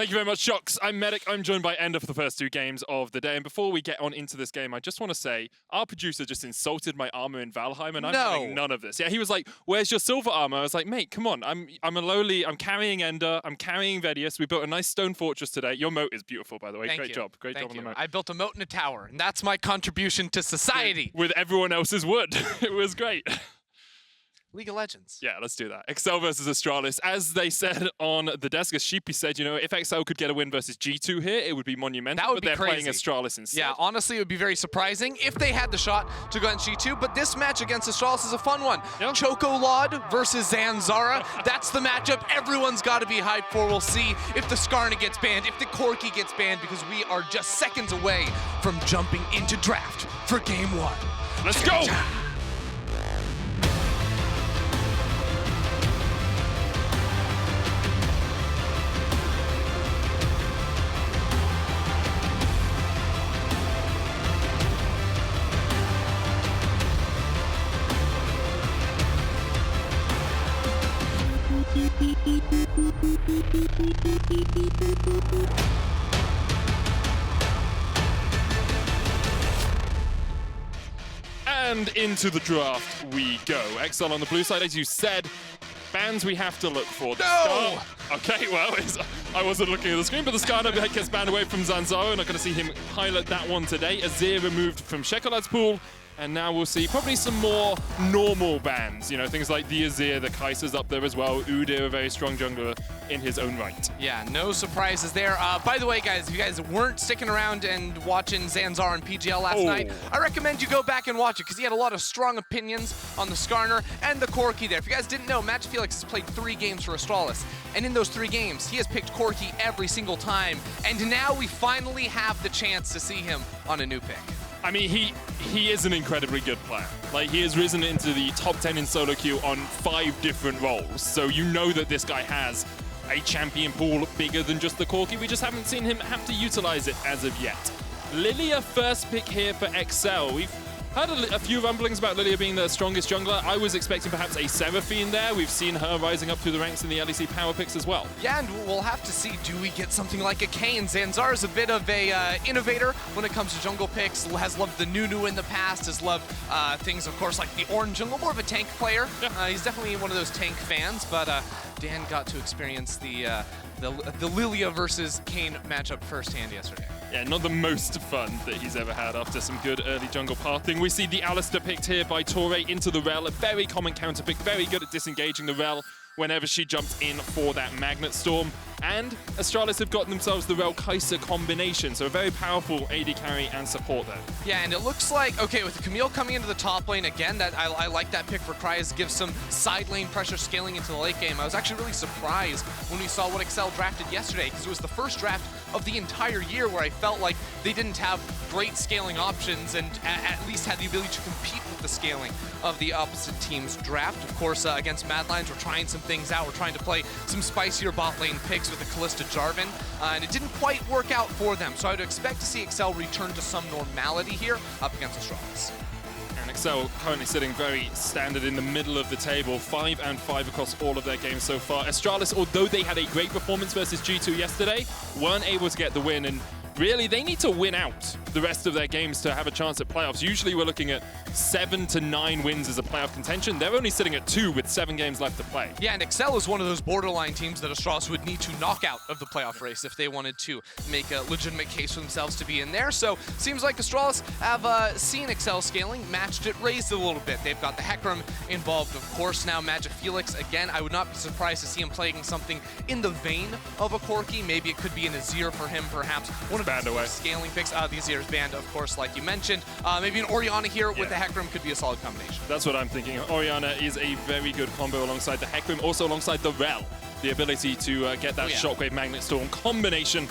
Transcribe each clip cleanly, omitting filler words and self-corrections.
Thank you very much, Shocks. I'm Medic. I'm joined by Ender for the first 2 games of the day. And before we get on into this game, I just want to say our producer just insulted my armor in Valheim, and I'm having none of this. Yeah, he was like, "Where's your silver armor?" I was like, "Mate, come on. I'm carrying Ender. I'm carrying Vedius. We built a nice stone fortress today. Your moat is beautiful, by the way. Great job. Great job on the moat. I built a moat in a tower, and that's my contribution to society. With everyone else's wood. It was great. League of Legends. Yeah, let's do that. Excel versus Astralis. As they said on the desk, as Sheepy said, you know, if Excel could get a win versus G2 here, it would be monumental. That would be crazy. Playing Astralis instead. Yeah, honestly, it would be very surprising if they had the shot to go on G2, but this match against Astralis is a fun one. Yeah. Czekolad versus Zanzarah. That's the matchup everyone's got to be hyped for. We'll see if the Skarner gets banned, if the Corki gets banned, because we are just seconds away from jumping into draft for game 1. Let's go! And into the draft we go. Excel on the blue side, as you said. Bans we have to look for. No! Okay, well, I wasn't looking at the screen, but the Skarner gets banned away from Zanzarah. We're not going to see him highlight that one today. Azir removed from Czekolad's pool. And now we'll see probably some more normal bans. You know, things like the Azir, the Kai'Sa's up there as well. Udyr, a very strong jungler in his own right. Yeah, no surprises there. By the way, guys, if you guys weren't sticking around and watching Zanzarah and PGL last night, I recommend you go back and watch it because he had a lot of strong opinions on the Skarner and the Corki there. If you guys didn't know, MagiFelix has played 3 games for Astralis. And in those 3 games, he has picked Corki every single time. And now we finally have the chance to see him on a new pick. I mean, he is an incredibly good player. Like, he has risen into the top 10 in solo queue on 5 different roles. So you know that this guy has a champion pool bigger than just the Corki. We just haven't seen him have to utilize it as of yet. Lillia first pick here for Excel. We've heard a few rumblings about Lillia being the strongest jungler. I was expecting perhaps a Seraphine there. We've seen her rising up through the ranks in the LEC power picks as well. Yeah, and we'll have to see, do we get something like a Kayn? Zanzarah's a bit of a innovator when it comes to jungle picks, has loved the Nunu in the past, has loved things, of course, like the orange jungle, more of a tank player. Yeah. He's definitely one of those tank fans, but Dan got to experience the Lillia versus Kayn matchup firsthand yesterday. Yeah, not the most fun that he's ever had after some good early jungle pathing. We see the Alistar picked here by Torre into the Rell, a very common counter pick, very good at disengaging the Rell whenever she jumps in for that Magnet Storm. And Astralis have gotten themselves the Rell Kai'Sa combination, so a very powerful AD carry and support there. Yeah, and it looks like, okay, with Camille coming into the top lane, again, that I like that pick for Kryze, gives some side lane pressure scaling into the late game. I was actually really surprised when we saw what Excel drafted yesterday, because it was the first draft of the entire year where I felt like they didn't have great scaling options and at least had the ability to compete with the scaling of the opposite team's draft. Of course, against Mad Lions, we're trying some things out. We're trying to play some spicier bot lane picks with the Kalista Jarvan, and it didn't quite work out for them. So I would expect to see Excel return to some normality here up against Astralis. And Excel currently sitting very standard in the middle of the table, 5-5 across all of their games so far. Astralis, although they had a great performance versus G2 yesterday, weren't able to get the win, and really, they need to win out the rest of their games to have a chance at playoffs. Usually we're looking at 7 to 9 wins as a playoff contention. They're only sitting at 2 with 7 games left to play. Yeah, and Excel is one of those borderline teams that Astralis would need to knock out of the playoff race if they wanted to make a legitimate case for themselves to be in there. So seems like Astralis have seen Excel scaling, matched it, raised it a little bit. They've got the Hecarim involved, of course, now MagiFelix. Again, I would not be surprised to see him playing something in the vein of a Corki. Maybe it could be an Azir for him, perhaps. One of the scaling picks. The Azir's banned, of course, like you mentioned. Maybe an Orianna here with the Hecarim could be a solid combination. That's what I'm thinking. Orianna is a very good combo alongside the Hecarim, also alongside the Rell. The ability to get that Shockwave Magnet Storm combination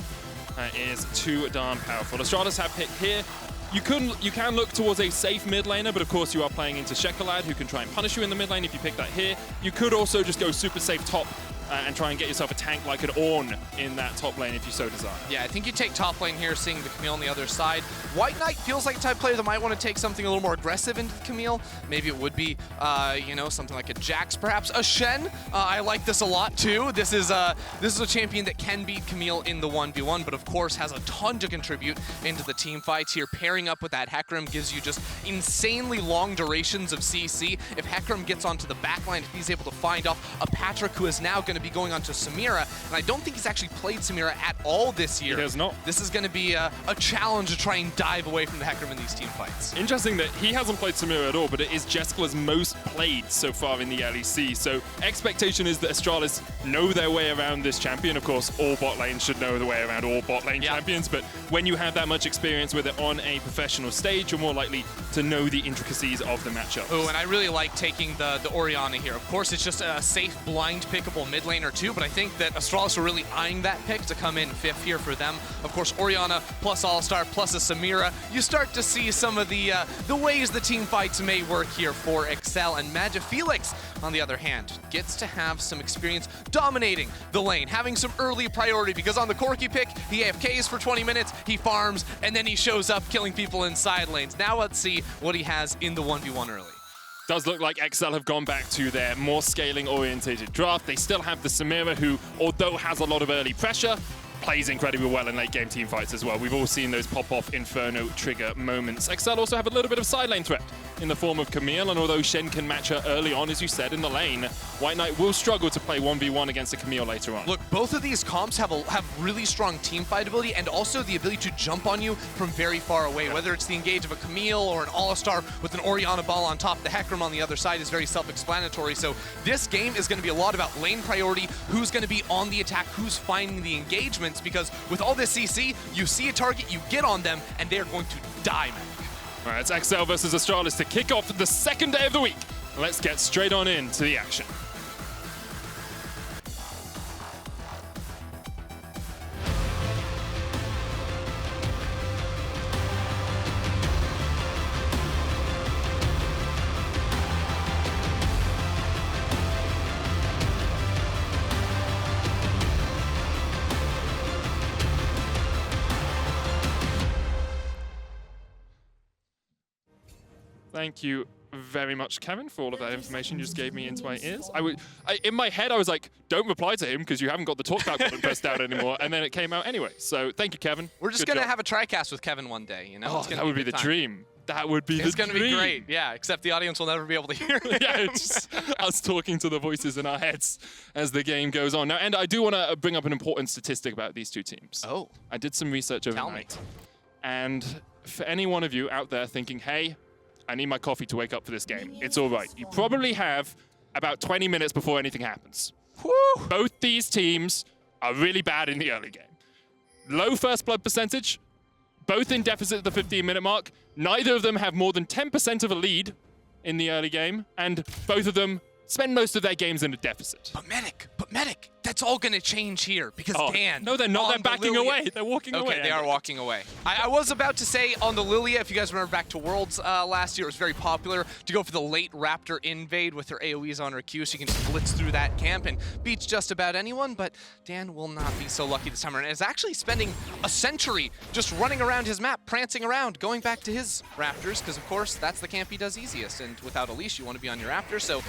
is too darn powerful. Astralis have picked here. You can look towards a safe mid laner, but of course you are playing into Czekolad, who can try and punish you in the mid lane if you pick that here. You could also just go super safe top and try and get yourself a tank like an Ornn in that top lane if you so desire. Yeah, I think you take top lane here, seeing the Camille on the other side. WhiteKnight feels like a type of player that might want to take something a little more aggressive into the Camille. Maybe it would be, you know, something like a Jax, perhaps. A Shen, I like this a lot too. This is a champion that can beat Camille in the 1v1, but of course has a ton to contribute into the team fights here. Pairing up with that Hecarim gives you just insanely long durations of CC. If Hecarim gets onto the backline, if he's able to find off a Patrik who is now going to be going on to Samira, and I don't think he's actually played Samira at all this year. He has not. This is going to be a challenge to try and dive away from the Hecarim in these team fights. Interesting that he hasn't played Samira at all, but it is Jeskla's most played so far in the LEC. So expectation is that Astralis know their way around this champion. Of course, all bot lanes should know the way around all bot lane champions, but when you have that much experience with it on a professional stage, you're more likely to know the intricacies of the matchup. Oh, and I really like taking the Orianna here. Of course, it's just a safe, blind pickable mid lane or two, but I think that Astralis are really eyeing that pick to come in fifth here for them. Of course, Orianna plus Alistar plus a Samira. You start to see some of the ways the team fights may work here for Excel, and MagiFelix, on the other hand, gets to have some experience dominating the lane, having some early priority, because on the Corki pick, he AFKs for 20 minutes, he farms, and then he shows up killing people in side lanes. Now let's see what he has in the 1v1 early. Does look like Excel have gone back to their more scaling-orientated draft. They still have the Samira, who, although has a lot of early pressure, plays incredibly well in late game team fights as well. We've all seen those pop-off Inferno trigger moments. Excel also have a little bit of side lane threat in the form of Camille, and although Shen can match her early on, as you said, in the lane, WhiteKnight will struggle to play 1v1 against a Camille later on. Look, both of these comps have really strong team fight ability and also the ability to jump on you from very far away, whether it's the engage of a Camille or an Alistar with an Orianna ball on top. The Hecarim on the other side is very self-explanatory, so this game is going to be a lot about lane priority, who's going to be on the attack, who's finding the engagements, because with all this CC, you see a target, you get on them, and they're going to die, man. All right, it's Excel versus Astralis to kick off the second day of the week. Let's get straight on into the action. Thank you very much, Kevin, for all of that information you just gave me into my ears. In my head, I was like, don't reply to him because you haven't got the talkback button pressed out anymore, and then it came out anyway. So thank you, Kevin. We're just going to have a TriCast with Kevin one day, you know? Oh, that would be the dream. That would be the dream. It's going to be great, yeah, except the audience will never be able to hear it. Yeah, it's us talking to the voices in our heads as the game goes on. Now, and I do want to bring up an important statistic about these two teams. Oh. I did some research overnight. And for any one of you out there thinking, hey, I need my coffee to wake up for this game, it's all right. You probably have about 20 minutes before anything happens. Woo. Both these teams are really bad in the early game. Low first blood percentage, both in deficit at the 15-minute mark. Neither of them have more than 10% of a lead in the early game, and both of them spend most of their games in a deficit. But Medic, that's all going to change here because Dan. No, they're not. They're backing away. They're walking away. Okay, they are walking away. I was about to say on the Lillia, if you guys remember back to Worlds last year, it was very popular to go for the late Raptor invade with her AoEs on her Q, so you can just blitz through that camp and beat just about anyone, but Dan will not be so lucky this time around. Is actually spending a century just running around his map, prancing around, going back to his Raptors, because of course that's the camp he does easiest, and without a leash you want to be on your Raptor, so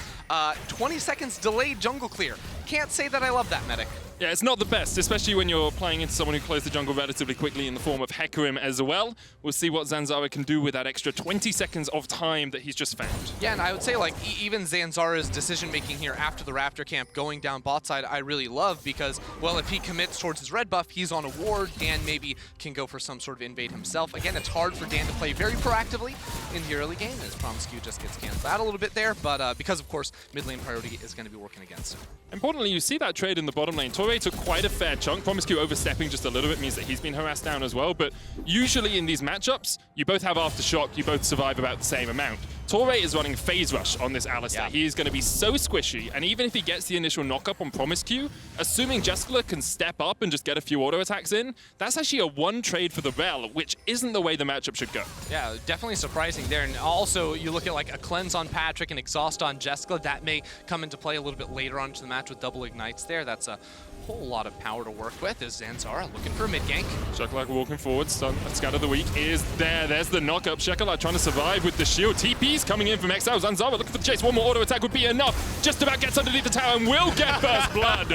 20 seconds delayed jungle clear. Can't say that I love that, Medic. Yeah, it's not the best, especially when you're playing into someone who closed the jungle relatively quickly in the form of Hecarim as well. We'll see what Zanzarah can do with that extra 20 seconds of time that he's just found. Yeah, and I would say like even Zanzarah's decision-making here after the Raptor camp going down bot side, I really love because, well, if he commits towards his red buff, he's on a ward. Dan maybe can go for some sort of invade himself. Again, it's hard for Dan to play very proactively in the early game as promisq just gets canceled out a little bit there, but because, of course, mid lane priority is going to be working against him. Importantly, you see that trade in the bottom lane. Torre took quite a fair chunk. promisq overstepping just a little bit means that he's been harassed down as well, but usually in these matchups, you both have Aftershock, you both survive about the same amount. Torre is running Phase Rush on this Alistar. Yeah. He is going to be so squishy, and even if he gets the initial knock-up on promisq, assuming Jeskla can step up and just get a few auto attacks in, that's actually a one trade for the Rell, which isn't the way the matchup should go. Yeah, definitely surprising there. And also, you look at like a cleanse on Patrik and exhaust on Jeskla. That may come into play a little bit later on into the match with double ignites there. That's a whole lot of power to work with. Is Zanzarah looking for a mid gank? Czekolad walking forward. Scout of the week is there. There's the knock-up. Czekolad trying to survive with the shield. TP's coming in from Excel. Zanzarah looking for the chase. One more auto attack would be enough. Just about gets underneath the tower and will get first blood.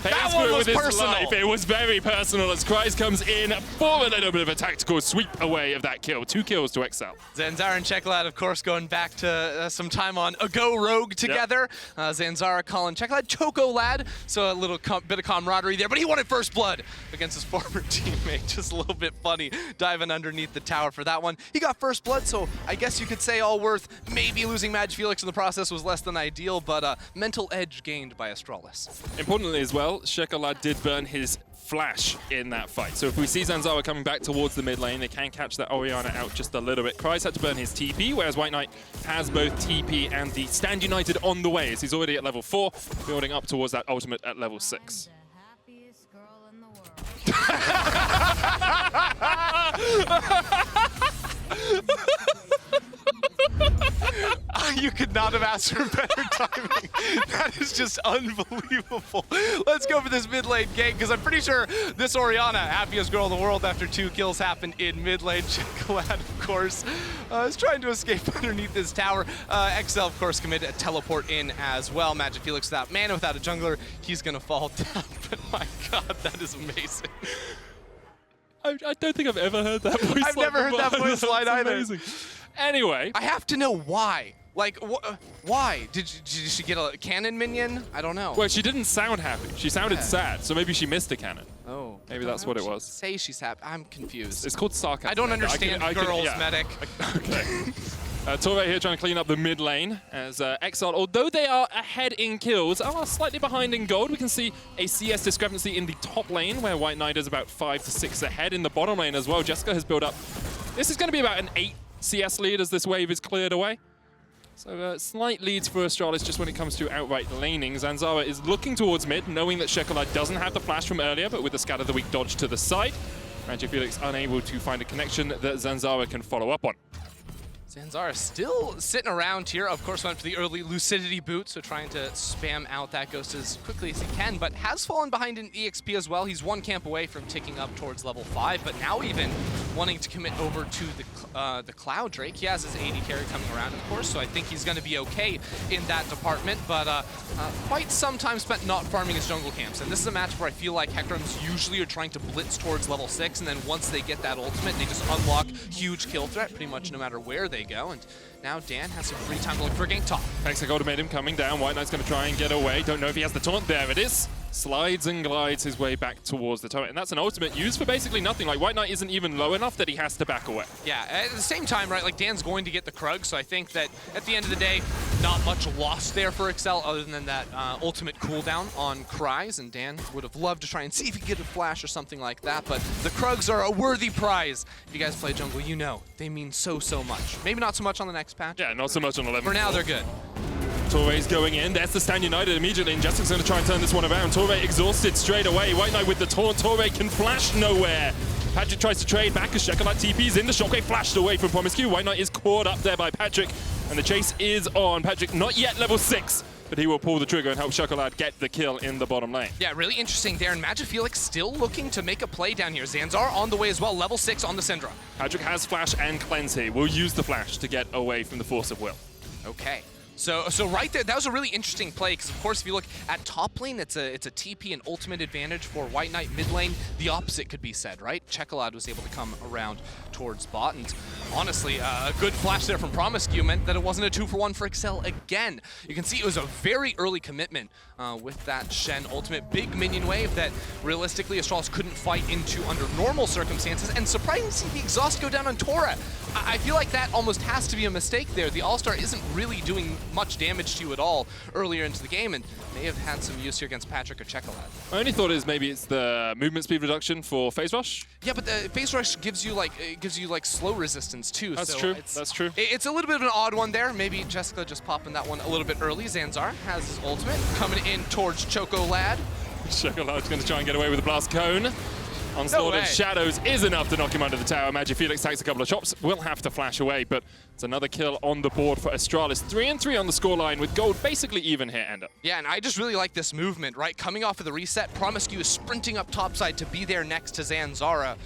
That one was personal. Life. It was very personal as Kryze comes in for a little bit of a tactical sweep away of that kill. 2 kills to Excel. Zanzarah and Czekolad, of course, going back to some time on a Go Rogue together. Yep. Zanzarah calling Czekolad Czekolad, so a little bit of camaraderie there, but he wanted first blood against his former teammate. Just a little bit funny, diving underneath the tower for that one. He got first blood, so I guess you could say all worth. Maybe losing MagiFelix in the process was less than ideal, but mental edge gained by Astralis. Importantly as well, Czekolad did burn his flash in that fight. So if we see Zanzarah coming back towards the mid lane, they can catch that Orianna out just a little bit. Kryze had to burn his TP, whereas WhiteKnight has both TP and the Stand United on the way, as he's already at level 4, building up towards that ultimate at level 6. You could not have asked for better timing. That is just unbelievable. Let's go for this mid lane gank, because I'm pretty sure this Orianna, happiest girl in the world after 2 kills, happened in mid lane. Czekolad, of course, is trying to escape underneath this tower. XL, of course, committed a teleport in as well. MagiFelix without mana, without a jungler, he's going to fall down. But my god, that is amazing. I don't think I've ever heard that voice. I've never heard that voice line either. Amazing. Anyway, I have to know why. Like, why? Did she get a cannon minion? I don't know. Well, she didn't sound happy. She sounded sad, so maybe she missed a cannon. Oh. Maybe that's what it was. Say she's happy. I'm confused. It's called sarcasm. I don't understand girls, medic. Okay. Torre here trying to clean up the mid lane as Exile, although they are ahead in kills, are slightly behind in gold. We can see a CS discrepancy in the top lane where WhiteKnight is about 5 to 6 ahead in the bottom lane as well. Jeskla has built up. This is going to be about an 8 CS lead as this wave is cleared away. So slight leads for Astralis just when it comes to outright laning. Zanzarah is looking towards mid, knowing that Czekolad doesn't have the flash from earlier, but with the Scatter of the Weak dodge to the side, MagiFelix unable to find a connection that Zanzarah can follow up on. Zanzarah still sitting around here. Of course, went for the early Lucidity boot, so trying to spam out that ghost as quickly as he can, but has fallen behind in EXP as well. He's 1 camp away from ticking up towards level 5, but now even wanting to commit over to the Cloud Drake. He has his AD carry coming around, of course, so I think he's going to be okay in that department, but quite some time spent not farming his jungle camps. And this is a match where I feel like Hecarims usually are trying to blitz towards level 6, and then once they get that ultimate, they just unlock huge kill threat pretty much no matter where they go. And now Dan has some free time to look for a gank top. Hexa ultimatum coming down. WhiteKnight's going to try and get away. Don't know if he has the taunt. There it is. Slides and glides his way back towards the turret. And that's an ultimate used for basically nothing. Like, WhiteKnight isn't even low enough that he has to back away. Yeah, at the same time, right, like Dan's going to get the Krug, so I think that at the end of the day, not much lost there for Excel other than that ultimate cooldown on Kryze, and Dan would have loved to try and see if he could get a flash or something like that, but the Krugs are a worthy prize. If you guys play jungle, you know they mean so much. Maybe not so much on the next patch. Yeah, not so much on 11. For now, they're good. Torre's going in. There's the Stand United immediately, and Jesk's going to try and turn this one around. Torre exhausted straight away. WhiteKnight with the taunt. Torre can flash nowhere. Patrik tries to trade back as Czekolad TP's in. The shockwave flashed away from promisq. WhiteKnight is caught up there by Patrik, and the chase is on. Patrik not yet level 6, but he will pull the trigger and help Czekolad get the kill in the bottom lane. Yeah, really interesting there, and MagiFelix still looking to make a play down here. Zanzarah on the way as well, level 6 on the Syndra. Patrik has flash and cleanse here. Will use the flash to get away from the force of will. Okay. So right there, that was a really interesting play, because of course if you look at top lane, it's a TP and ultimate advantage for WhiteKnight. Mid lane, the opposite could be said, right? Czekolad was able to come around towards bot, and honestly, a good flash there from promisq meant that it wasn't a 2-for-1 for Excel again. You can see it was a very early commitment with that Shen ultimate. Big minion wave that realistically Astralis couldn't fight into under normal circumstances, and surprising to see the exhaust go down on Torre. I feel like that almost has to be a mistake there. The All-Star isn't really doing much damage to you at all earlier into the game, and may have had some use here against Patrik or Czekolad. My only thought is maybe it's the movement speed reduction for phase rush. Yeah, but the phase rush gives you like slow resistance too. That's so true. That's true. It's a little bit of an odd one there. Maybe Jeskla just popping that one a little bit early. Zanzarah has his ultimate coming in towards Czekolad. Czekolad's going to try and get away with the blast cone. Onslaught of Shadows is enough to knock him under the tower. MagiFelix takes a couple of chops, will have to flash away, but it's another kill on the board for Astralis. 3-3 on the scoreline with gold basically even here, Ender. Yeah, and I just really like this movement, right? Coming off of the reset, promisq is sprinting up topside to be there next to Zanzarah.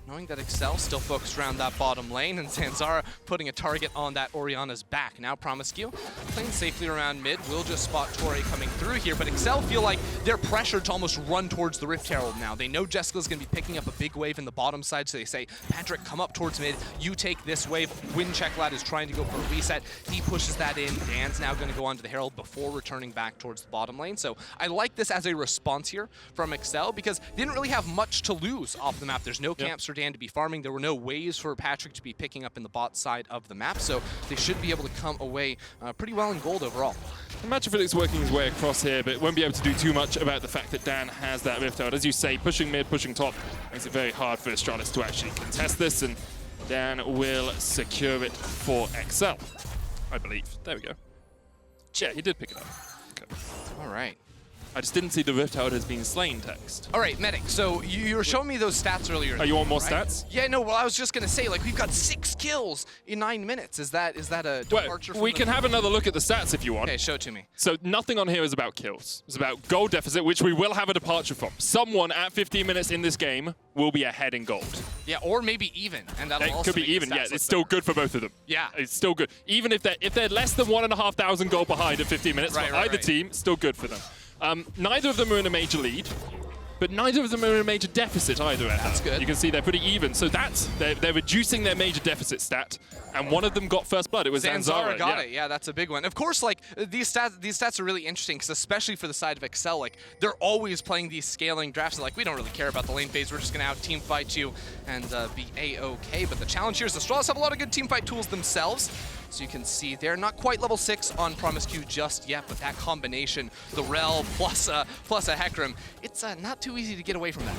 Knowing that Excel still focused around that bottom lane, and Zanzarah putting a target on that Orianna's back. Now promisq playing safely around mid, will just spot Torre coming through here, but Excel feel like they're pressured to almost run towards the Rift Herald now. They know Jeskala's going to be picking up a big wave in the bottom side, so they say, Patrik, come up towards mid, you take this wave. When Czekolad is trying to go for a reset, he pushes that in. Dan's now going to go onto the Herald before returning back towards the bottom lane. So I like this as a response here from Excel, because they didn't really have much to lose off the map. There's no camps for Dan to be farming. There were no ways for Patrik to be picking up in the bot side of the map, so they should be able to come away pretty well in gold overall. MagiFelix working his way across here, but won't be able to do too much about the fact that Dan has that Rift Herald. As you say, pushing mid, pushing top, makes it very hard for Astralis to actually contest this, and Dan will secure it for Excel, I believe. There we go. Yeah, he did pick it up. Okay. All right. I just didn't see the Rift Herald has been slain text. All right, Medic, so you were showing me those stats earlier. Oh, you want more stats? Yeah, no, well, I was just going to say, like, we've got 6 kills in 9 minutes. Is that a departure from we can have another look at the stats if you want. Okay, show it to me. So nothing on here is about kills. It's about gold deficit, which we will have a departure from. Someone at 15 minutes in this game will be ahead in gold. Yeah, or maybe even, and that'll also could be even. Yeah, it's still good for both of them. Yeah, it's still good. Even if they're less than 1,500 gold behind at 15 minutes, for either team, still good for them. Neither of them are in a major lead, but neither of them are in a major deficit either. That's good. You can see they're pretty even. So they're reducing their major deficit stat, and one of them got first blood. It was Zanzarah. Got it. Yeah, that's a big one. Of course, like these stats are really interesting, because especially for the side of Excel, like they're always playing these scaling drafts. Like, we don't really care about the lane phase. We're just gonna out team fight you and be a-okay. But the challenge here is the Astralis have a lot of good team fight tools themselves. So you can see they're not quite level 6 on promisq just yet, but that combination, the Rell plus a Hecarim, it's not too easy to get away from that.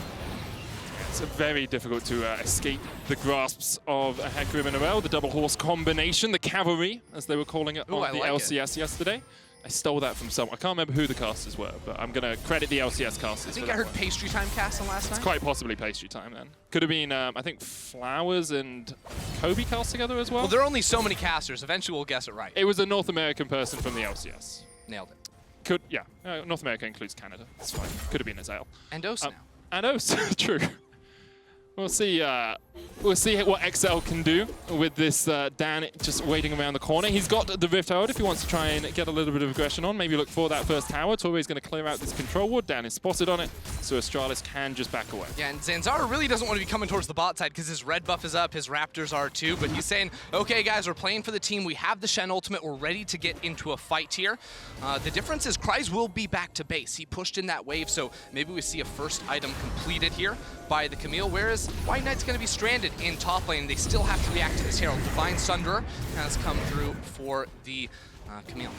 It's very difficult to escape the grasps of a Hecarim and a Rell, the double horse combination, the cavalry, as they were calling it on the LCS yesterday. I stole that from someone. I can't remember who the casters were, but I'm going to credit the LCS casters. I think I heard Pastry Time cast on last night. It's quite possibly Pastry Time then. Could have been, I think, Flowers and Kobe cast together as well. Well, there are only so many casters. Eventually we'll guess it right. It was a North American person from the LCS. Nailed it. Could, yeah. North America includes Canada. It's fine. Could have been Azale. And Os now. And Os, true. We'll see what Excel can do with this Dan just waiting around the corner. He's got the Rift Herald if he wants to try and get a little bit of aggression on. Maybe look for that first tower. Torre is going to clear out this control ward. Dan is spotted on it, so Astralis can just back away. Yeah, and Zanzarah really doesn't want to be coming towards the bot side, because his red buff is up, his Raptors are too, but he's saying, okay guys, we're playing for the team. We have the Shen ultimate. We're ready to get into a fight here. The difference is Kryze will be back to base. He pushed in that wave, so maybe we see a first item completed here by the Camille, whereas WhiteKnight's going to be stranded in top lane. They still have to react to this Herald. Divine Syndra has come through for the Camille.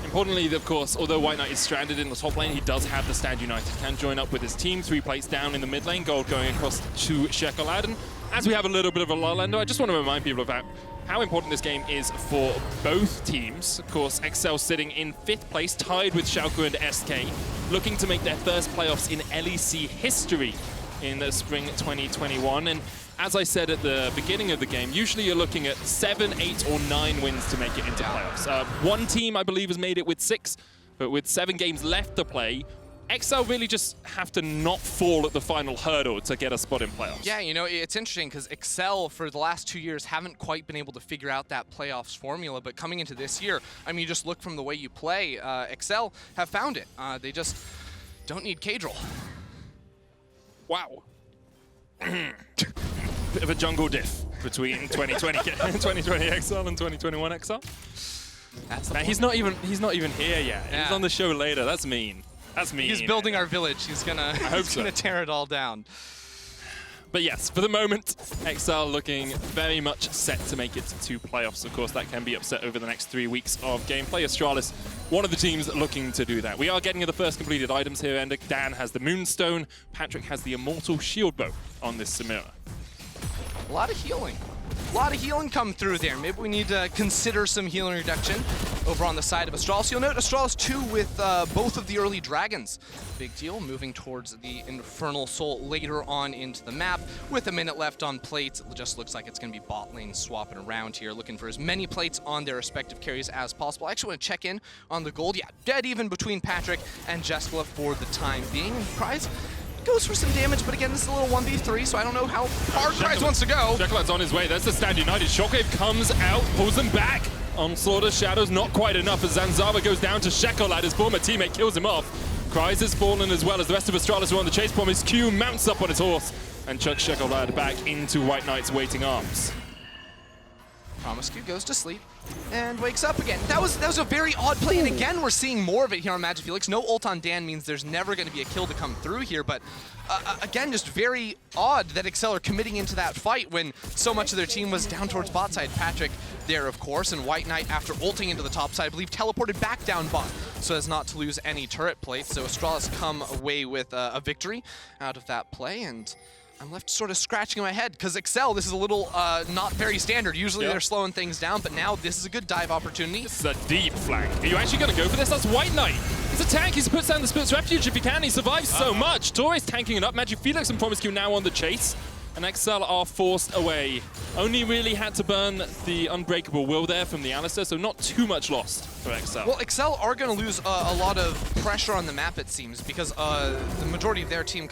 Importantly, of course, although WhiteKnight is stranded in the top lane, he does have the Stand United. Can join up with his team. 3 plates down in the mid lane. Gold going across to Czekolad. And as we have a little bit of a lull, Endo, I just want to remind people about how important this game is for both teams. Of course, Excel sitting in 5th place, tied with Schalke and SK, looking to make their first playoffs in LEC history in the spring 2021. And as I said at the beginning of the game, usually you're looking at 7, 8, or 9 wins to make it into playoffs. One team, I believe, has made it with 6, but with 7 games left to play, Excel really just have to not fall at the final hurdle to get a spot in playoffs. Yeah, you know, it's interesting because Excel for the last 2 years haven't quite been able to figure out that playoffs formula, but coming into this year, I mean, you just look from the way you play, Excel have found it. They just don't need Kadril. Wow. Bit of a jungle diff between 2020 XL and 2021 XL. That's the Man, he's not even here yet. Yeah. He's on the show later. That's mean. That's mean. He's building our village. He's gonna tear it all down. But yes, for the moment, Excel looking very much set to make it to playoffs. Of course, that can be upset over the next 3 weeks of gameplay. Astralis, one of the teams looking to do that. We are getting the first completed items here, and Dan has the Moonstone. Patrik has the Immortal Shield Bow on this Samira. A lot of healing. A lot of healing come through there. Maybe we need to consider some healing reduction over on the side of Astralis. You'll note Astralis 2 with both of the early dragons. Big deal, moving towards the Infernal Soul later on into the map. With a minute left on plates, it just looks like it's going to be bot lane swapping around here, looking for as many plates on their respective carries as possible. I actually want to check in on the gold. Yeah, dead even between Patrik and Jeskla for the time being. And Kryze goes for some damage, but again, this is a little 1v3, so I don't know how hard Kryze wants to go. Czekolad's on his way. There's the Stand United. Shockwave comes out, pulls them back. Onslaught of Shadows, not quite enough as Zanzarah goes down to Czekolad. His former teammate kills him off. Kryze has fallen as well as the rest of Astralis are on the chase. promisq mounts up on his horse and chucks Czekolad back into WhiteKnight's waiting arms. promisq goes to sleep and wakes up again. That was a very odd play, and again, we're seeing more of it here on MagiFelix. No ult on Dan means there's never going to be a kill to come through here, but again, just very odd that Excel are committing into that fight when so much of their team was down towards bot side. Patrik there, of course, and WhiteKnight, after ulting into the top side, I believe teleported back down bot so as not to lose any turret plates. So Astralis come away with a victory out of that play, and I'm left sort of scratching my head because Excel, this is a little not very standard. Usually they're slowing things down, but now this is a good dive opportunity. This is a deep flank. Are you actually going to go for this? That's WhiteKnight. He's a tank. He puts down the Split's Refuge if he can. He survives so much. Torre's tanking it up. MagiFelix and promisq now on the chase. And Excel are forced away. Only really had to burn the Unbreakable Will there from the Alistar, so not too much lost for Excel. Well, Excel are going to lose a lot of pressure on the map, it seems, because the majority of their team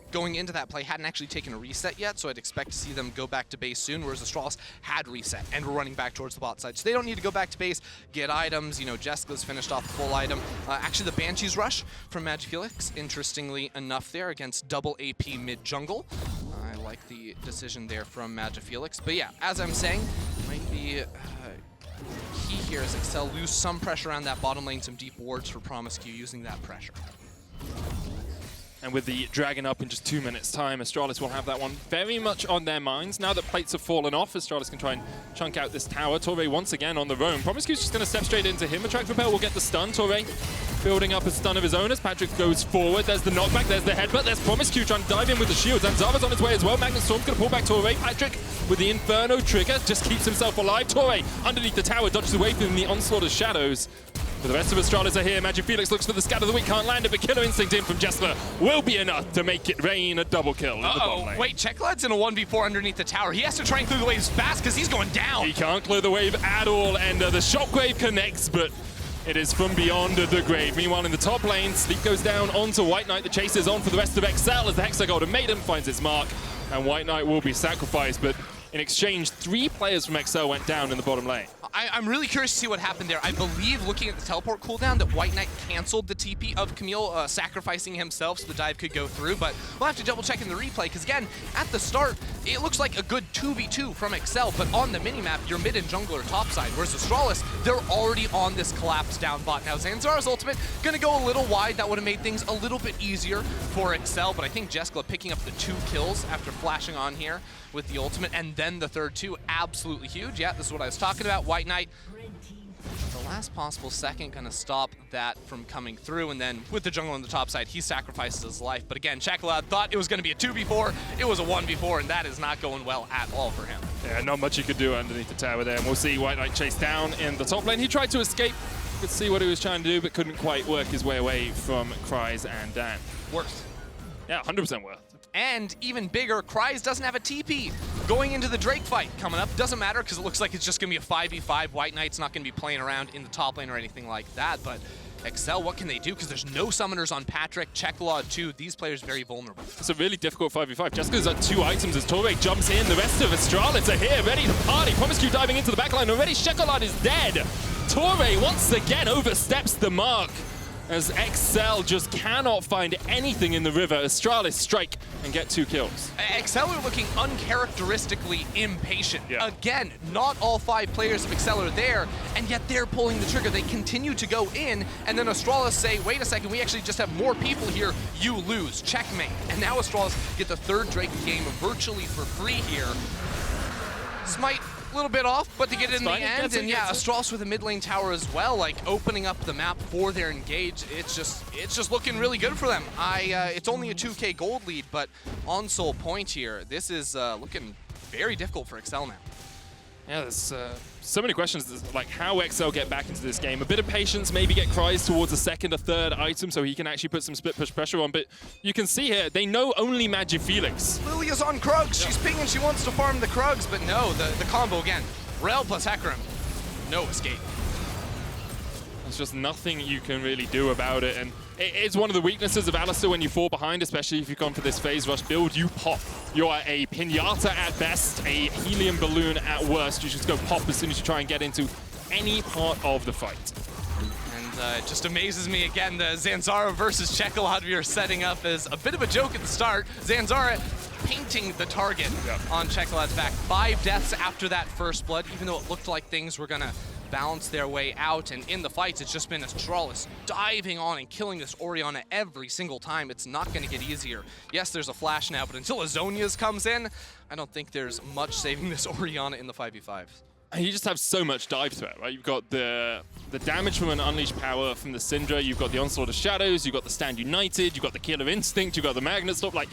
going into that play hadn't actually taken a reset yet, so I'd expect to see them go back to base soon, whereas Astralis had reset and were running back towards the bot side. So they don't need to go back to base, get items. You know, Jeskala's finished off the full item. Actually, the Banshee's Rush from MagiFelix, interestingly enough there, against double AP mid-jungle. I like the decision there from MagiFelix. But yeah, as I'm saying, might be key here as Excel lose some pressure around that bottom lane, some deep wards for promisq using that pressure. And with the Dragon up in just 2 minutes' time, Astralis will have that one very much on their minds. Now that plates have fallen off, Astralis can try and chunk out this tower. Torre once again on the roam. promisq's just going to step straight into him. Attract Repel will get the stun. Torre building up a stun of his own as Patrik goes forward. There's the knockback, there's the headbutt, there's promisq trying to dive in with the shield. Zanzarah's on his way as well. Magnet Storm's going to pull back Torre. Patrik with the Inferno trigger just keeps himself alive. Torre underneath the tower dodges away from the onslaught of shadows. But the rest of Astralis are here. MagiFelix looks for the Scatter of the Weak, can't land it, but Killer Instinct in from Jeskla will be enough to make it rain a double kill in the bottom lane. Wait, Czekolad's in a 1v4 underneath the tower. He has to try and clear the waves fast because he's going down. He can't clear the wave at all, and the Shockwave connects, but it is from beyond the grave. Meanwhile, in the top lane, Sleep goes down onto WhiteKnight. The chase is on for the rest of Excel as the Hexagolden Maiden finds its mark, and WhiteKnight will be sacrificed, but in exchange, 3 players from Excel went down in the bottom lane. I'm really curious to see what happened there. I believe, looking at the teleport cooldown, that WhiteKnight canceled the TP of Camille, sacrificing himself so the dive could go through, but we'll have to double check in the replay, because again, at the start, it looks like a good 2v2 from Excel, but on the minimap, you're mid and jungle or topside, whereas Astralis, they're already on this collapse down bot. Now, Zanzarah's ultimate gonna go a little wide. That would have made things a little bit easier for Excel, but I think Jeskla picking up the 2 kills after flashing on here with the ultimate, and then the third 2, absolutely huge. Yeah, this is what I was talking about. WhiteKnight, the last possible second, gonna stop that from coming through, and then with the jungle on the top side, he sacrifices his life. But again, Czekolad thought it was gonna be a 2v4, it was a 1v4, and that is not going well at all for him. Yeah, not much he could do underneath the tower there, and we'll see WhiteKnight chase down in the top lane. He tried to escape, could see what he was trying to do, but couldn't quite work his way away from Kryze and Dan. Worth. Yeah, 100% worth. And even bigger, Kryze doesn't have a TP. Going into the Drake fight coming up, doesn't matter because it looks like it's just going to be a 5v5. WhiteKnight's not going to be playing around in the top lane or anything like that, but Excel, what can they do? Because there's no summoners on Patrik, Czekolad too. These players very vulnerable. It's a really difficult 5v5. Jeskala's at 2 items as Torre jumps in. The rest of Astralis are here, ready to party. promisq diving into the backline already. Czekolad is dead. Torre once again oversteps the mark. as Excel just cannot find anything in the river. Astralis strike and get 2 kills. Excel are looking uncharacteristically impatient. Yeah. Again, not all 5 players of Excel are there, and yet they're pulling the trigger. They continue to go in, and then Astralis say, wait a second, we actually just have more people here. You lose. Checkmate. And now Astralis get the 3rd Drake game virtually for free here. Smite a little bit off, but to get it in the end, and yeah, Astralis with a mid lane tower as well, like opening up the map for their engage. It's just looking really good for them. It's only a 2K gold lead, but on soul point here, this is looking very difficult for Excel now. Yeah, there's so many questions, like how Excel get back into this game. A bit of patience, maybe get Kryze towards a 2nd or 3rd item so he can actually put some split push pressure on. But you can see here, they know only MagiFelix. Lillia's on Krugs. She's pinging, she wants to farm the Krugs, but no, the combo again. Rell plus Hecarim, no escape. There's just nothing you can really do about it. And it's one of the weaknesses of Alistar when you fall behind, especially if you've gone for this phase rush build, you pop. You are a pinata at best, a helium balloon at worst. You just go pop as soon as you try and get into any part of the fight. And it just amazes me again, the Zanzarah versus Czekolad we are setting up as a bit of a joke at the start. Zanzarah painting the target on Czekolad's back. 5 deaths after that first blood, even though it looked like things were gonna balance their way out, and in the fights it's just been Astralis diving on and killing this Orianna every single time. It's not going to get easier. Yes, there's a flash now, but until Azonia's comes in, I don't think there's much saving this Orianna in the 5v5. You just have so much dive threat, right? You've got the damage from an unleashed power from the Syndra, you've got the onslaught of shadows, you've got the stand united, you've got the killer instinct, you've got the magnet stop. Like,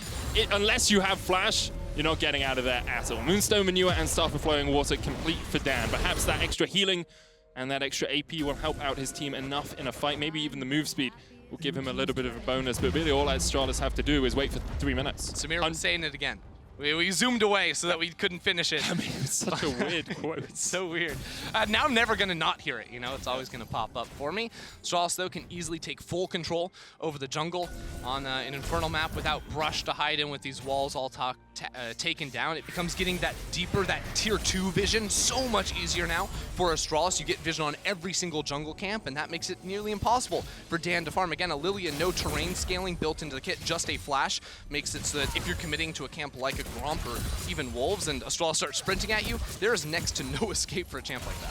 unless you have flash, you're not getting out of there at all. Moonstone manure and Staff of Flowing Water complete for Dan. Perhaps that extra healing and that extra AP will help out his team enough in a fight. Maybe even the move speed will give him a little bit of a bonus. But really all Astralis have to do is wait for 3 minutes. Samira was saying it again. We zoomed away so that we couldn't finish it. I mean, it's such a weird quote. It's so weird. Now I'm never going to not hear it, you know? It's always going to pop up for me. Astralis, though, can easily take full control over the jungle on an Infernal map without brush to hide in with these walls all taken down. It becomes getting that deeper, that tier 2 vision so much easier now for Astralis. You get vision on every single jungle camp, and that makes it nearly impossible for Dan to farm. Again, a Lillia, no terrain scaling built into the kit, just a flash. Makes it so that if you're committing to a camp like a Gromp or even Wolves and Astralis starts sprinting at you, there is next to no escape for a champ like that.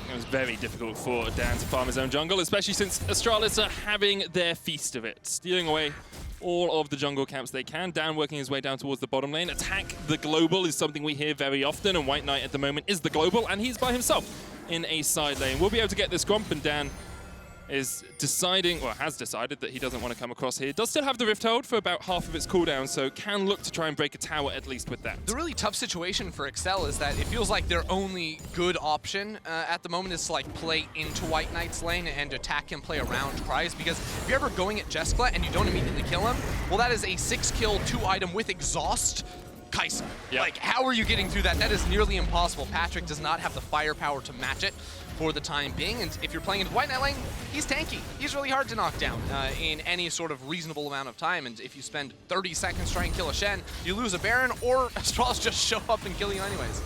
It was very difficult for Dan to farm his own jungle, especially since Astralis are having their feast of it, stealing away all of the jungle camps they can. Dan working his way down towards the bottom lane. Attack the global is something we hear very often, and WhiteKnight at the moment is the global, and he's by himself in a side lane. We'll be able to get this Gromp, and Dan is deciding, or has decided, that he doesn't want to come across here. Does still have the Rift Hold for about half of its cooldown, so can look to try and break a tower at least with that. The really tough situation for Excel is that it feels like their only good option at the moment is to like play into WhiteKnight's lane and attack him, play around Kryze, because if you're ever going at Jeskla and you don't immediately kill him, well, that is a 6-kill, 2-item with exhaust Kai'Sa. Yep. Like, how are you getting through that? That is nearly impossible. Patrik does not have the firepower to match it for the time being, and if you're playing in WhiteKnight lane, he's tanky. He's really hard to knock down in any sort of reasonable amount of time, and if you spend 30 seconds trying to kill a Shen, you lose a Baron, or Astralis just show up and kill you anyways.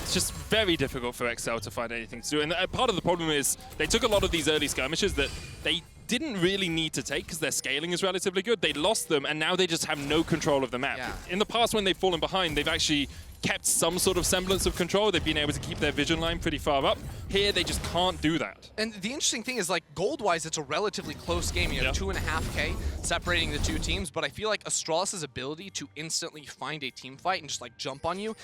It's just very difficult for Excel to find anything to do, and part of the problem is they took a lot of these early skirmishes that they didn't really need to take because their scaling is relatively good. They lost them, and now they just have no control of the map. Yeah. In the past, when they've fallen behind, they've actually kept some sort of semblance of control. They've been able to keep their vision line pretty far up. Here, they just can't do that. And the interesting thing is, like, gold-wise, it's a relatively close game. You know, 2.5K separating the two teams, but I feel like Astralis' ability to instantly find a team fight and just, like, jump on you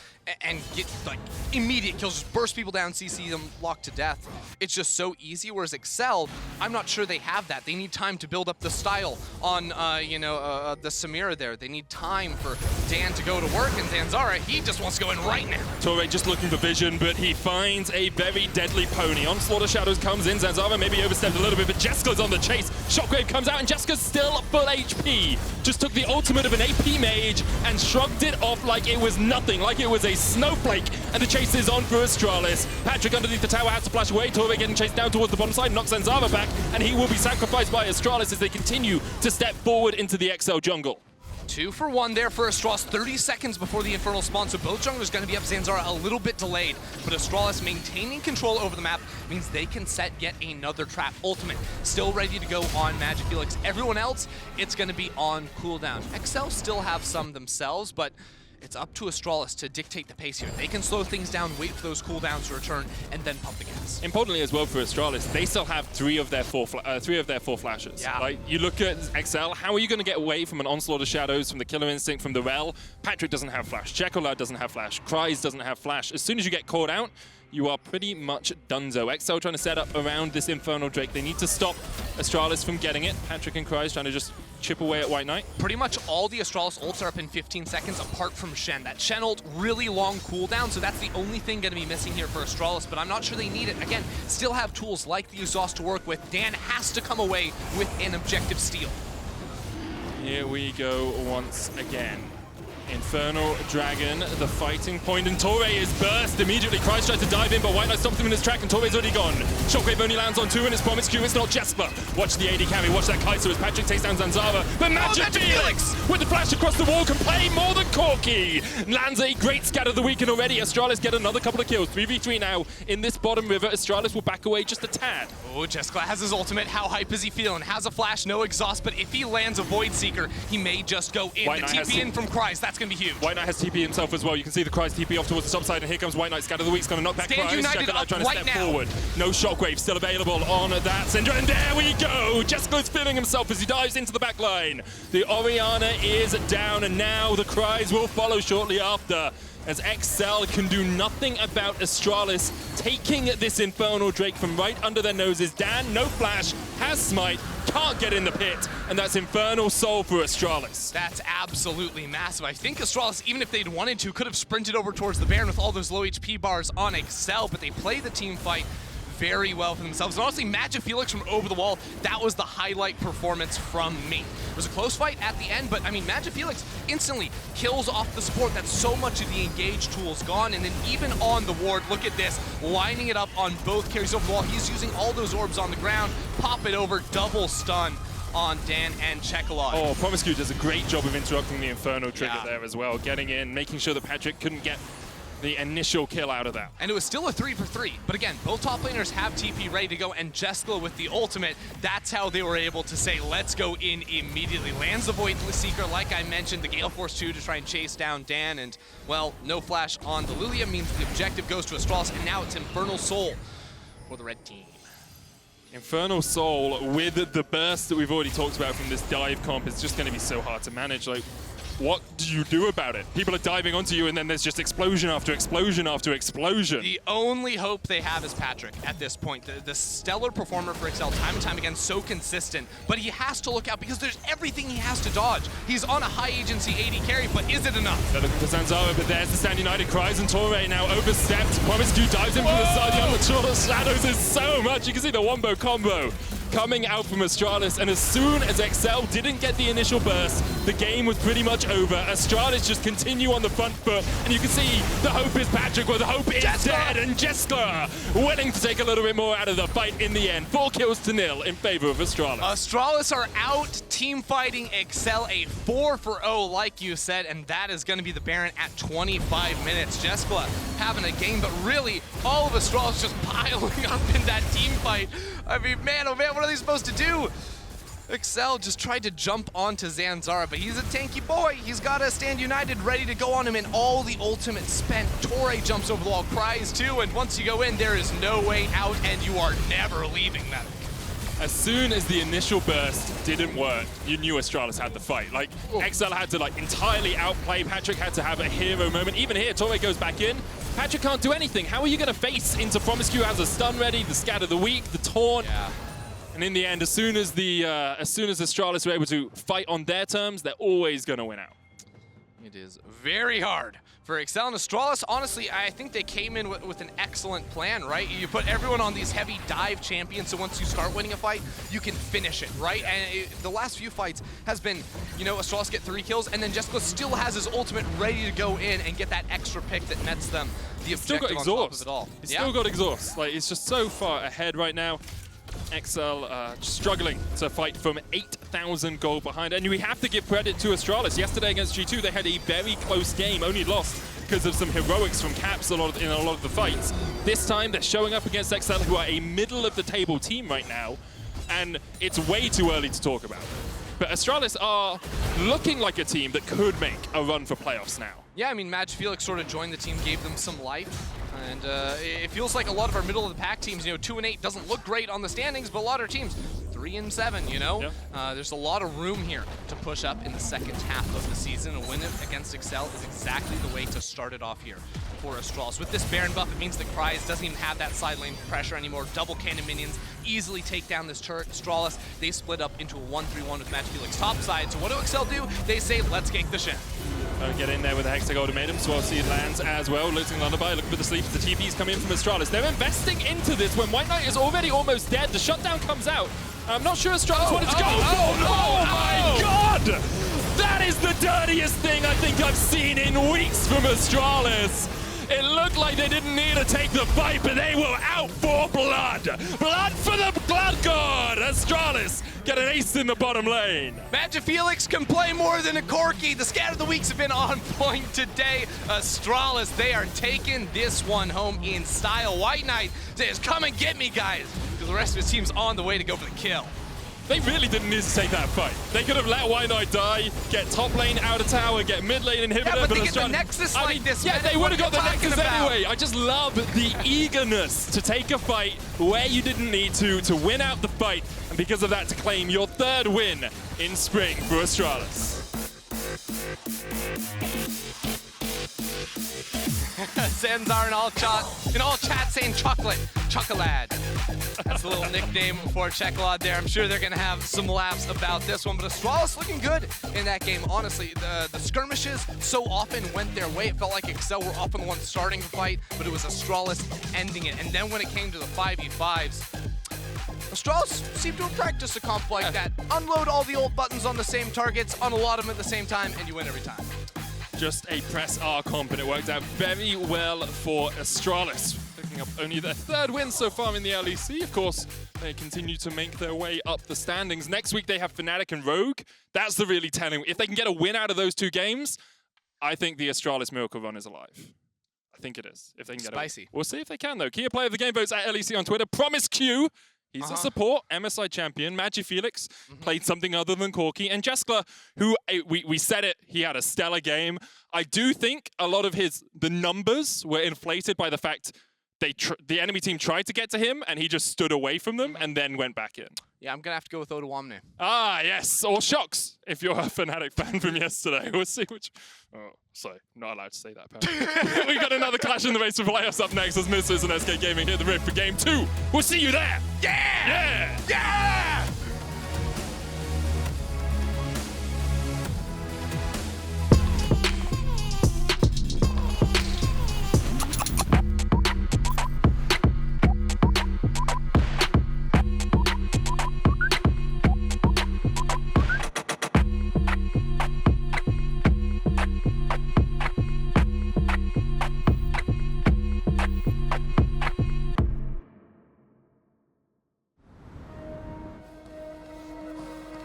and get, like, immediate kills, just burst people down, CC them, locked to death. It's just so easy, whereas Excel, I'm not sure they have that. They need time to build up the style on, the Samira there. They need time for Dan to go to work, and Zanzarah, he just wants to go in right now. Torre just looking for vision, but he finds a very deadly pony. Onslaught of Shadows comes in. Zanzarah maybe overstepped a little bit, but Jeskala's on the chase. Shockwave comes out, and Jeskala's still full HP. Just took the ultimate of an AP mage and shrugged it off like it was nothing, like it was a snowflake. And the chase is on for Astralis. Patrik underneath the tower has to flash away. Torre getting chased down towards the bottom side, knocks Zanzarah back, and he will be sacrificed by Astralis as they continue to step forward into the XL jungle. 2 for 1 there for Astralis, 30 seconds before the Infernal spawn, so both junglers going to be up. Zanzarah a little bit delayed, but Astralis maintaining control over the map means they can set yet another trap. Ultimate still ready to go on MagiFelix. Everyone else, it's going to be on cooldown. Excel still have some themselves, but it's up to Astralis to dictate the pace here. They can slow things down, wait for those cooldowns to return, and then pump the gas. Importantly as well for Astralis, they still have three of their four flashes. Yeah. Like, you look at Excel, how are you going to get away from an Onslaught of Shadows, from the Killer Instinct, from the Rell? Patrik doesn't have flash, Czekolad doesn't have flash, Kryze doesn't have flash. As soon as you get caught out, you are pretty much donezo. Excel trying to set up around this Infernal Drake. They need to stop Astralis from getting it. Patrik and Kryze trying to just chip away at WhiteKnight. Pretty much all the Astralis ults are up in 15 seconds apart from Shen. That Shen ult, really long cooldown, so that's the only thing going to be missing here for Astralis, but I'm not sure they need it. Again, still have tools like the exhaust to work with. Dan has to come away with an objective steal. Here we go once again. Infernal Dragon, the fighting point, and Torre is burst. Immediately, Kryze tries to dive in, but WhiteKnight stops him in his track, and Torre's already gone. Shockwave only lands on 2, and it's promisq. It's not Jeskla. Watch the AD carry, watch that Kai'Sa as Patrik takes down Zanzarah. But MagiFelix, with the flash across the wall, can play more than Corky. Lands a great scat of the weekend already. Astralis get another couple of kills. 3v3 now in this bottom river. Astralis will back away just a tad. Oh, Jeskla has his ultimate. How hype is he feeling? Has a flash, no exhaust, but if he lands a Void Seeker, he may just go in. The TP in from Kryze, that's going to be huge. WhiteKnight has TP himself as well. You can see the Kryze TP off towards the top side, and here comes WhiteKnight. Scatter the Week's going to knock back Kryze. Czekolad trying to step forward. No Shockwave still available on that Syndra, and there we go! Jeskala's feeling himself as he dives into the back line. The Orianna is down, and now the Kryze will follow shortly after, as Excel can do nothing about Astralis taking this Infernal Drake from right under their noses. Dan, no flash, has smite, can't get in the pit, and that's Infernal Soul for Astralis. That's absolutely massive. I think Astralis, even if they'd wanted to, could have sprinted over towards the Baron with all those low HP bars on Excel, but they play the team fight very well for themselves. And honestly, MagiFelix from over the wall, that was the highlight performance from me. It was a close fight at the end, but I mean, MagiFelix instantly kills off the support. That's so much of the engage tools gone. And then even on the ward, look at this, lining it up on both carries over the wall. He's using all those orbs on the ground, pop it over, double stun on Dan and Czekolad. Oh, promisq does a great job of interrupting the Inferno trigger there as well, getting in, making sure that Patrik couldn't get the initial kill out of that. And it was still a 3-for-3, but again, both top laners have TP ready to go, and Jeskla with the ultimate, that's how they were able to say, let's go in immediately. Lands the Void Seeker, like I mentioned, the Gale Force 2 to try and chase down Dan, and, well, no flash on the Lillia means the objective goes to Astralis, and now it's Infernal Soul for the red team. Infernal Soul with the burst that we've already talked about from this dive comp is just going to be so hard to manage. Like, what do you do about it? People are diving onto you, and then there's just explosion after explosion after explosion. The only hope they have is Patrik at this point. The stellar performer for Excel, time and time again, so consistent. But he has to look out because there's everything he has to dodge. He's on a high agency AD carry, but is it enough? They're looking for Zanzarah, but there's the Stand United. Kryze and Torre now overstepped. promisq dives in from the side. The Unmature Shadows is so much. You can see the wombo combo coming out from Astralis, and as soon as Excel didn't get the initial burst, the game was pretty much over. Astralis just continue on the front foot, and you can see the hope is Patrik, well, the hope is dead, and Jeskla willing to take a little bit more out of the fight in the end. 4 kills to 0 in favor of Astralis. Astralis are out team fighting Excel, a 4-for-0 like you said, and that is going to be the Baron at 25 minutes. Jeskla having a game, but really all of Astralis just piling up in that team fight. I mean, man, oh man, what are they supposed to do? Excel just tried to jump onto Zanzarah, but he's a tanky boy. He's got a Stand United ready to go on him, and all the ultimate spent. Torre jumps over the wall, Kryze too, and once you go in, there is no way out, and you are never leaving that. As soon as the initial burst didn't work, you knew Astralis had the fight. Like, Excel had to entirely outplay. Patrik had to have a hero moment. Even here, Torre goes back in. Patrik can't do anything. How are you going to face into promisq, who has a stun ready, the Scatter the Weak, the Taunt? Yeah. And in the end, as soon as Astralis were able to fight on their terms, they're always going to win out. It is very hard for Excel and Astralis. Honestly, I think they came in with an excellent plan, right? You put everyone on these heavy dive champions, so once you start winning a fight, you can finish it, right? And the last few fights has been, you know, Astralis get 3 kills, and then Jeskla still has his ultimate ready to go in and get that extra pick that nets them the objective on top of it all. He's still got exhaust. Like, it's just so far ahead right now. Excel struggling to fight from 8,000 gold behind. And we have to give credit to Astralis. Yesterday against G2, they had a very close game, only lost because of some heroics from Caps in a lot of the fights. This time, they're showing up against Excel, who are a middle-of-the-table team right now, and it's way too early to talk about. But Astralis are looking like a team that could make a run for playoffs now. Yeah, I mean, MagiFelix sort of joined the team, gave them some life. And it feels like a lot of our middle-of-the-pack teams, 2-8 doesn't look great on the standings, but a lot of our teams, 3-7, Yep. There's a lot of room here to push up in the second half of the season. A win against Excel is exactly the way to start it off here for Astralis. With this Baron buff, it means that Kryze doesn't even have that side lane pressure anymore. Double cannon minions easily take down this turret. Astralis, they split up into a 1-3-1 with MagiFelix top side. So what do Excel do? They say, let's gank the Shen. Get in there with the Hexa ultimatum. Swellseed lands as well. Losing Lullaby, looking for the sleeps. The TP's come in from Astralis. They're investing into this when WhiteKnight is already almost dead. The shutdown comes out. I'm not sure Astralis wanted to go. Oh my God! That is the dirtiest thing I think I've seen in weeks from Astralis. It looked like they didn't need to take the fight, but they were out for blood. Blood for the blood god. Astralis get an ace in the bottom lane. MagiFelix can play more than a Corki. The scat of the weeks have been on point today. Astralis, they are taking this one home in style. WhiteKnight says, come and get me, guys, because the rest of his team's on the way to go for the kill. They really didn't need to take that fight. They could have let WhiteKnight die, get top lane out of tower, get mid lane inhibitor. Yeah, but they get the Nexus like this. Yeah, they would have got the Nexus anyway. I just love the eagerness to take a fight where you didn't need to win out the fight, and because of that, to claim your third win in spring for Astralis. Zanzarah in all chat saying Czekolad. That's a little nickname for Czekolad there. I'm sure they're going to have some laughs about this one, but Astralis looking good in that game. Honestly, the skirmishes so often went their way. It felt like Excel were often the ones starting the fight, but it was Astralis ending it. And then when it came to the 5v5s, Astralis seemed to have practiced a comp like that. Unload all the old buttons on the same targets, unload them at the same time, and you win every time. Just a press R comp, and it worked out very well for Astralis. Picking up only their third win so far in the LEC. Of course, they continue to make their way up the standings. Next week, they have Fnatic and Rogue. That's the really telling. If they can get a win out of those two games, I think the Astralis Miracle Run is alive. I think it is. If they can get Spicy. We'll see if they can, though. Key player of the game votes at LEC on Twitter. promisq. He's a support MSI champion. MagiFelix played something other than Corki. And Jeskla, who, we said it, he had a stellar game. I do think a lot of the numbers were inflated by the fact the enemy team tried to get to him and he just stood away from them and then went back in. Yeah, I'm going to have to go with Odawamne. Ah, yes. Or Shocks, if you're a Fnatic fan from yesterday. We'll see which... Oh, sorry. Not allowed to say that, apparently. We've got another Clash in the Race for playoffs up next as Misses and SK Gaming hit the Rift for Game 2. We'll see you there. Yeah! Yeah! Yeah!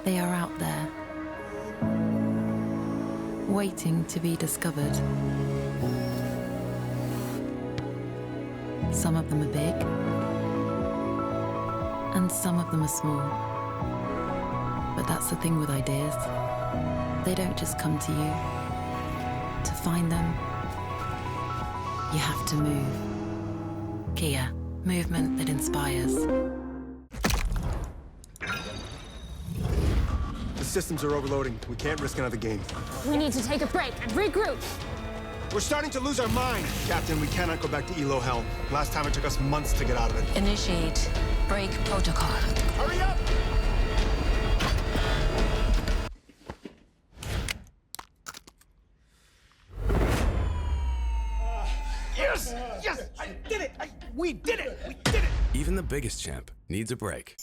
They are out there, waiting to be discovered. Some of them are big, and some of them are small. But that's the thing with ideas. They don't just come to you. To find them, you have to move. Kia, movement that inspires. The systems are overloading. We can't risk another game. We need to take a break and regroup. We're starting to lose our mind. Captain, we cannot go back to Elo Hell. Last time it took us months to get out of it. Initiate break protocol. Hurry up! Yes! Yes! I did it! We did it! We did it! Even the biggest champ needs a break.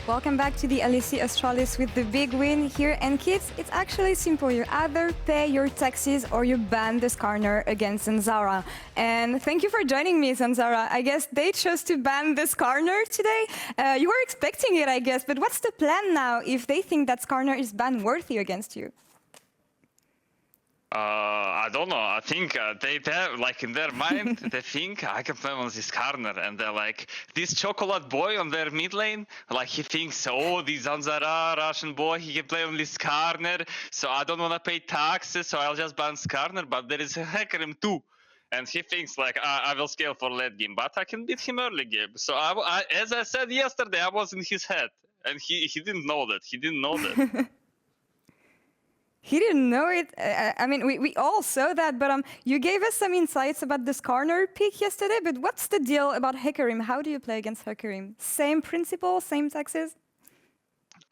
Welcome back to the LEC Astralis with the big win here. And kids, it's actually simple. You either pay your taxes or you ban the Skarner against Zanzarah. And thank you for joining me, Zanzarah. I guess they chose to ban the Skarner today. You were expecting it, I guess, but what's the plan now if they think that Skarner is ban-worthy against you? I don't know. I think they have, like, in their mind, they think I can play on this corner, and they're like, this Czekolad boy on their mid lane, like, he thinks, oh, this Zanzarah Russian boy, he can play on this corner, so I don't want to pay taxes, so I'll just ban Skarner, but there is a Hecarim too. And he thinks, like, I will scale for late game, but I can beat him early game. So, as I said yesterday, I was in his head, and he didn't know that. He didn't know that. He didn't know it. I mean, we all saw that, but you gave us some insights about the Skarner pick yesterday, but what's the deal about Hecarim? How do you play against Hecarim? Same principle, same taxes?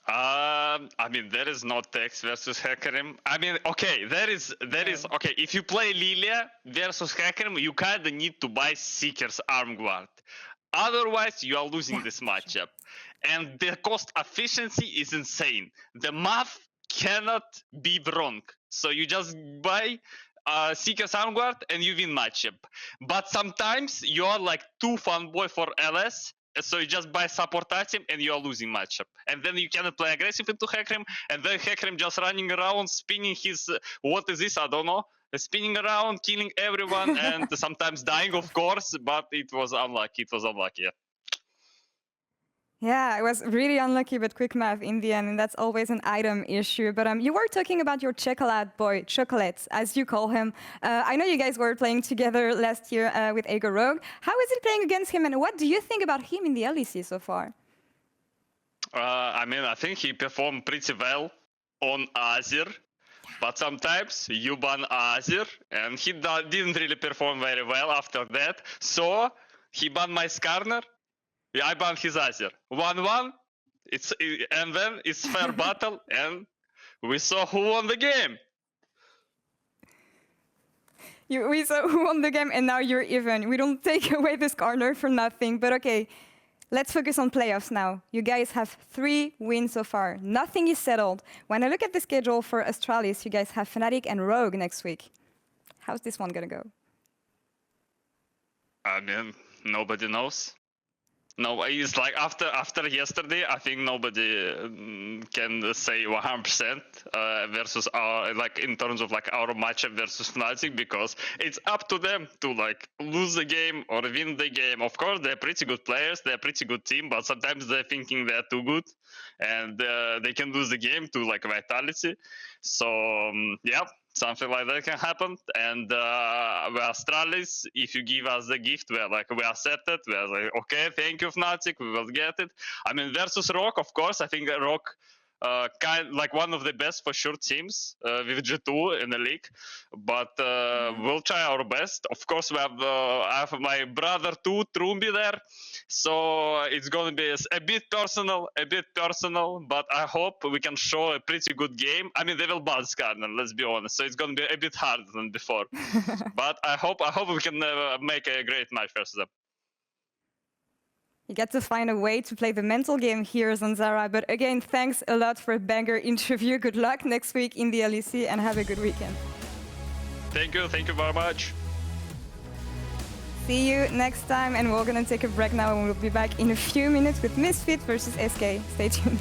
I mean, there is no tax versus Hecarim. I mean, okay, there is, okay, if you play Lillia versus Hecarim, you kind of need to buy Seeker's Arm Guard. Otherwise, you are losing this matchup. And the cost efficiency is insane. The math cannot be wrong. So you just buy Seeker's Arm Guard and you win matchup. But sometimes you are like too fanboy for LS, so you just buy support item and you are losing matchup. And then you cannot play aggressive into Hecarim, and then Hecarim just running around, spinning his, what is this, I don't know, spinning around, killing everyone, and sometimes dying, of course, but it was unlucky, yeah. Yeah, it was really unlucky, but quick math in the end, and that's always an item issue. But you were talking about your Czekolad boy, Czekolad, as you call him. I know you guys were playing together last year with Ego Rogue. How is it playing against him, and what do you think about him in the LEC so far? I mean, I think he performed pretty well on Azir, but sometimes you ban Azir, and he didn't really perform very well after that. So he banned my Skarner. I banned his Azir. 1-1, and then it's fair battle, and we saw who won the game. We saw who won the game, and now you're even. We don't take away this corner for nothing, but okay. Let's focus on playoffs now. You guys have 3 wins so far. Nothing is settled. When I look at the schedule for Astralis, you guys have Fnatic and Rogue next week. How's this one gonna go? I mean, nobody knows. No, it's like after yesterday, I think nobody can say 100% versus our, like, in terms of like our matchup versus Fnatic, because it's up to them to like lose the game or win the game. Of course, they're pretty good players, they're a pretty good team, but sometimes they're thinking they're too good, and they can lose the game to like Vitality. So yeah. Something like that can happen, and we're Astralis. If you give us the gift, we accept it. We're like, okay, thank you, Fnatic, we will get it. I mean, versus Rock, of course, I think Rock like one of the best for sure teams with G2 in the league, but we'll try our best. Of course, we have I have my brother too, Trumbi, there, so it's going to be a bit personal, but I hope we can show a pretty good game. I mean, they will ban Skarner, let's be honest, so it's going to be a bit harder than before. But I hope we can make a great match versus them. You get to find a way to play the mental game here, Zanzarah. But again, thanks a lot for a banger interview. Good luck next week in the LEC, and have a good weekend. Thank you very much. See you next time, and we're gonna take a break now, and we'll be back in a few minutes with Misfit versus SK. Stay tuned.